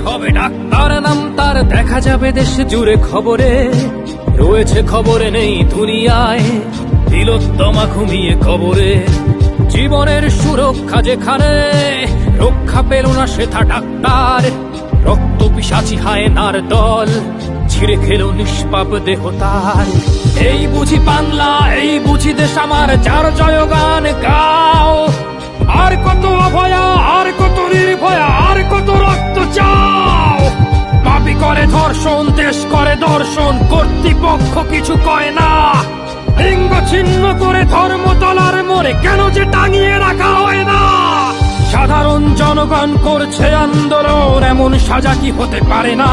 হবে ডাক্তার নাম তার, দেখা যাবে দেশ জুড়ে খবরে, রয়েছে খবরে নেই দুনিয়ায় তিলোত্তমা ঘুমিয়ে কবরে। জীবনের সুরক্ষা যেখানে, রক্ষা পেল না সেথা ডাক্তার, রক্ত পিশাচি হায়নার দল ছিঁড়ে খেলো নিষ্পাপ দেহ তার। এই বুঝি বাংলা, এই বুঝি দেশ আমার, যার জয়গান গাও। আর কত অভয়া, আর কত নির্ভয়া, আর কত রক্ত চাও। পাপি করে ধর্ষণ, দেশ করে দর্শন, কর্তৃপক্ষ কিছু কয় না। লিঙ্গ ছিন্ন করে ধর্মতলার মোড়ে কেন যে টাঙিয়ে রাখা হয় না। সাধারণ জনগণ করছে আন্দোলন, এমন সাজা কি হতে পারে না।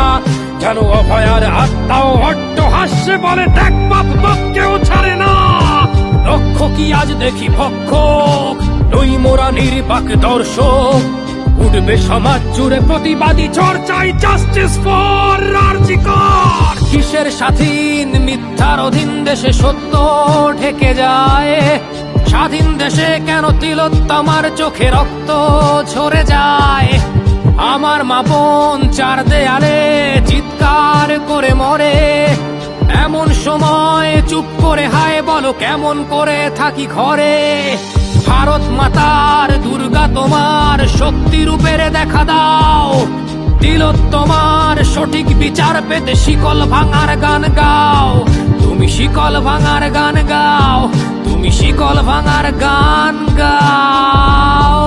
যেন অভয়ার আত্মাও অট্ট হাস্যে বলে, দেখ বাপ বাপ কেউ ছাড়ে না। লক্ষ্য কি আজ দেখি ভক্ষক, নই মোরা নির্বাক দর্শক। উঠবে সমাজ জুড়ে প্রতিবাদী চর্চায়, জাস্টিস ফর আরজি কর। কিসের স্বাধীন, মিথ্যার অধীন দেশে সত্য ঢেকে যায়। স্বাধীন দেশে কেন তিলোত্তমার চোখে রক্ত ঝরে যায়। আমার মা বোন চার দেয়ালে চিৎকার করে মরে, এমন সময় চুপ করে হায় বলো কেমন করে থাকি ঘরে। ভারত মাতার, দুর্গা তোমার শক্তি রূপের দেখা দাও। তিলোত্তমার সঠিক বিচার পেতে শিকল ভাঙার গান গাও। তুমি শিকল ভাঙার গান গাও, তুমি শিকল ভাঙার গান গাও।